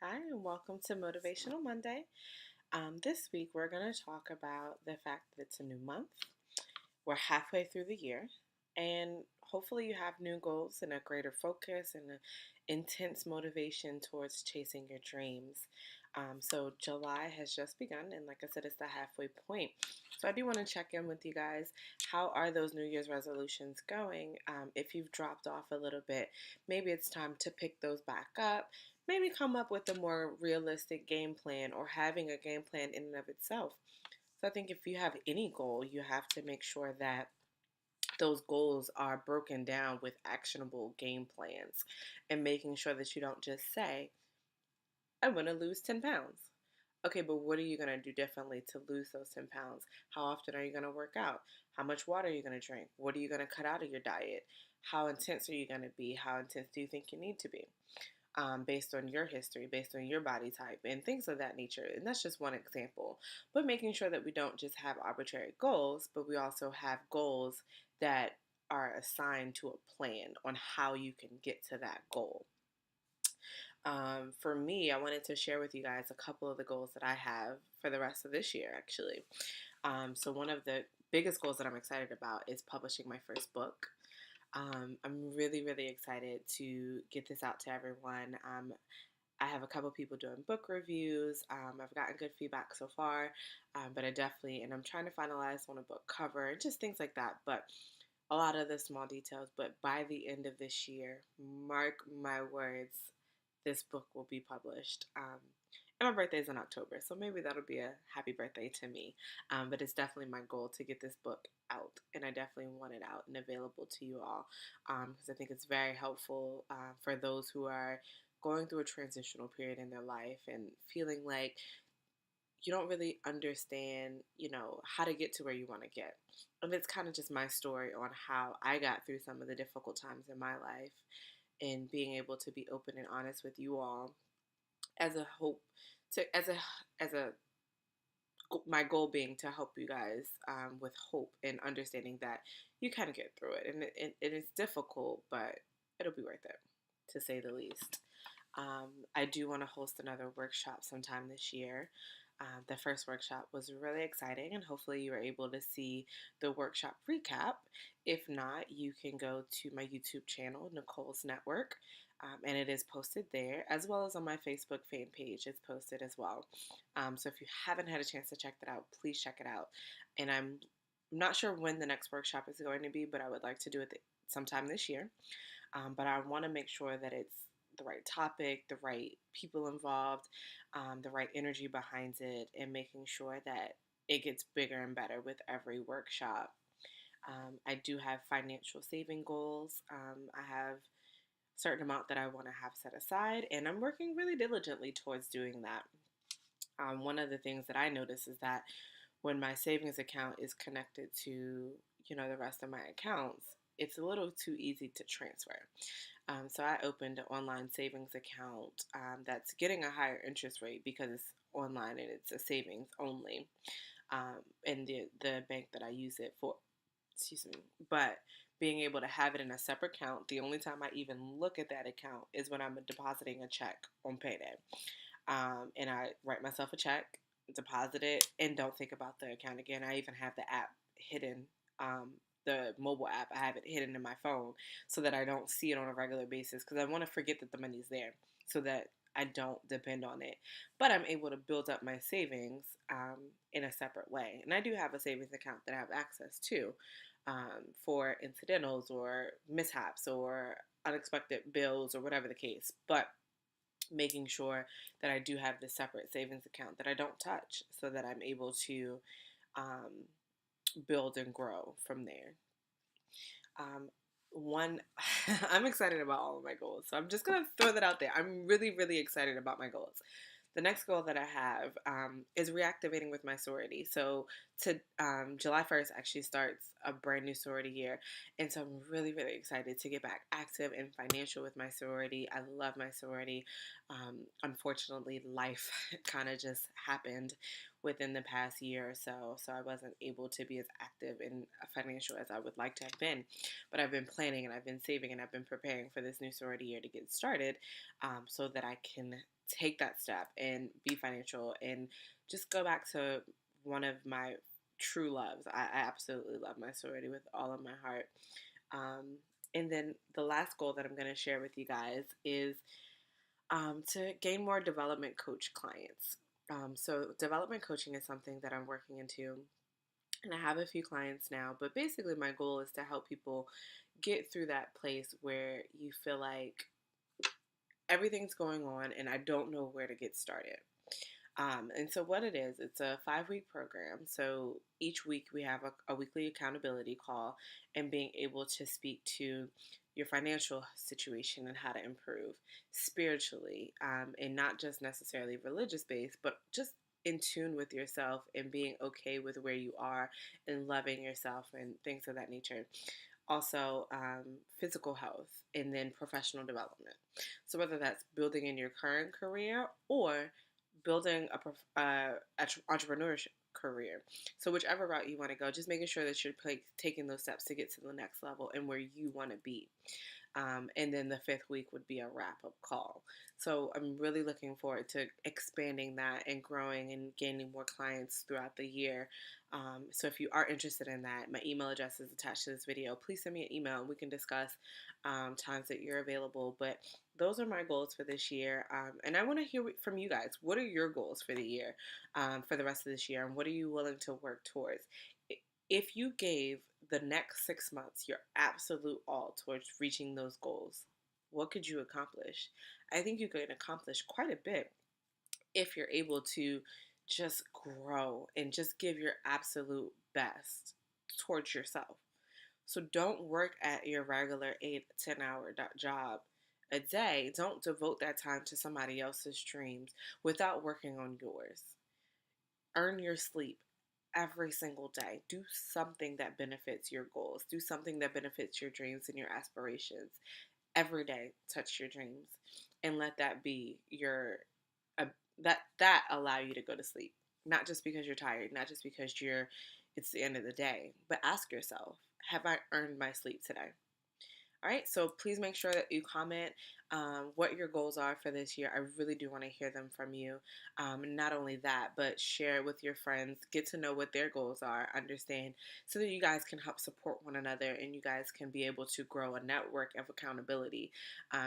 Hi, and welcome to Motivational Monday. This week, we're going to talk about the fact that it's a new month. We're halfway through the year, and hopefully, you have new goals and a greater focus and an intense motivation towards chasing your dreams. So, July has just begun, and like I said, it's the halfway point. So, I do want to check in with you guys. How are those New Year's resolutions going? If you've dropped off a little bit, maybe it's time to pick those back up. Maybe come up with a more realistic game plan or having a game plan in and of itself. So I think if you have any goal, you have to make sure that those goals are broken down with actionable game plans and making sure that you don't just say, I want to lose 10 pounds. Okay, but what are you going to do differently to lose those 10 pounds? How often are you going to work out? How much water are you going to drink? What are you going to cut out of your diet? How intense are you going to be? How intense do you think you need to be? Based on your history, based on your body type, and things of that nature. And that's just one example. But making sure that we don't just have arbitrary goals, but we also have goals that are assigned to a plan on how you can get to that goal. For me, I wanted to share with you guys a couple of the goals that I have for the rest of this year, actually. So, one of the biggest goals that I'm excited about is publishing my first book. I'm really, really excited to get this out to everyone. I have a couple people doing book reviews. I've gotten good feedback so far, but and I'm trying to finalize on a book cover and just things like that. But a lot of the small details. But by the end of this year, mark my words, this book will be published. And my birthday is in October, so maybe that'll be a happy birthday to me. But it's definitely my goal to get this book out, and I definitely want it out and available to you all because I think it's very helpful for those who are going through a transitional period in their life and feeling like you don't really understand, how to get to where you want to get. And it's kind of just my story on how I got through some of the difficult times in my life and being able to be open and honest with you all as a hope to as a my goal being to help you guys with hope and understanding that you kind of get through it, and it is difficult, but it'll be worth it, to say the least. I do want to host another workshop sometime this year. The first workshop was really exciting, and hopefully, you were able to see the workshop recap. If not, you can go to my YouTube channel, Nicole's Network, and it is posted there, as well as on my Facebook fan page. It's posted as well. So if you haven't had a chance to check that out, please check it out. And I'm not sure when the next workshop is going to be, but I would like to do it sometime this year. But I want to make sure that it's the right topic, the right people involved, the right energy behind it, and making sure that it gets bigger and better with every workshop. I do have financial saving goals. I have a certain amount that I want to have set aside, and I'm working really diligently towards doing that. One of the things that I notice is that when my savings account is connected to, the rest of my accounts, it's a little too easy to transfer. So I opened an online savings account that's getting a higher interest rate because it's online and it's a savings only. And the bank that I use it for, excuse me, but being able to have it in a separate account, the only time I even look at that account is when I'm depositing a check on payday. And I write myself a check, deposit it, and don't think about the account again. I even have the app hidden, the mobile app. I have it hidden in my phone so that I don't see it on a regular basis because I want to forget that the money's there so that I don't depend on it. But I'm able to build up my savings in a separate way. And I do have a savings account that I have access to for incidentals or mishaps or unexpected bills or whatever the case. But making sure that I do have this separate savings account that I don't touch so that I'm able to um, build and grow from there. One, I'm excited about all of my goals. So I'm just going to throw that out there. I'm really, really excited about my goals. The next goal that I have is reactivating with my sorority. So July 1st actually starts a brand new sorority year. And so I'm really, really excited to get back active and financial with my sorority. I love my sorority. Unfortunately, life kind of just happened within the past year or so. So I wasn't able to be as active and financial as I would like to have been. But I've been planning and I've been saving and I've been preparing for this new sorority year to get started so that I can take that step and be financial and just go back to one of my true loves. I absolutely love my sorority with all of my heart. Um, and then the last goal that I'm going to share with you guys is to gain more development coach clients. So, development coaching is something that I'm working into, and I have a few clients now, but basically, my goal is to help people get through that place where you feel like everything's going on and I don't know where to get started. And so, what it is, it's a 5 week program. So, each week we have a weekly accountability call and being able to speak to your financial situation and how to improve spiritually, and not just necessarily religious based, but just in tune with yourself and being okay with where you are and loving yourself and things of that nature. Also, physical health and then professional development. So, whether that's building in your current career or building a entrepreneurship career. So whichever route you want to go, just making sure that you're taking those steps to get to the next level and where you want to be. And then the fifth week would be a wrap up call. So I'm really looking forward to expanding that and growing and gaining more clients throughout the year. So if you are interested in that, my email address is attached to this video. Please send me an email and we can discuss times that you're available. But those are my goals for this year. And I want to hear from you guys. What are your goals for the year, for the rest of this year? And what are you willing to work towards? If you gave the next 6 months your absolute all towards reaching those goals, what could you accomplish? I think you could accomplish quite a bit if you're able to just grow and just give your absolute best towards yourself. So don't work at your regular 8 to 10 hour job a day. Don't devote that time to somebody else's dreams without working on yours. Earn your sleep every single day. Do something that benefits your goals. Do something that benefits your dreams and your aspirations. Every day, touch your dreams and let that be your that allow you to go to sleep. Not just because you're tired, not just because it's the end of the day, but ask yourself, have I earned my sleep today? All right, so please make sure that you comment what your goals are for this year. I really do want to hear them from you. Not only that, but share with your friends, get to know what their goals are, understand, so that you guys can help support one another and you guys can be able to grow a network of accountability.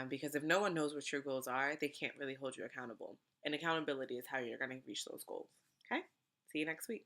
Because if no one knows what your goals are, they can't really hold you accountable. And accountability is how you're going to reach those goals. Okay, see you next week.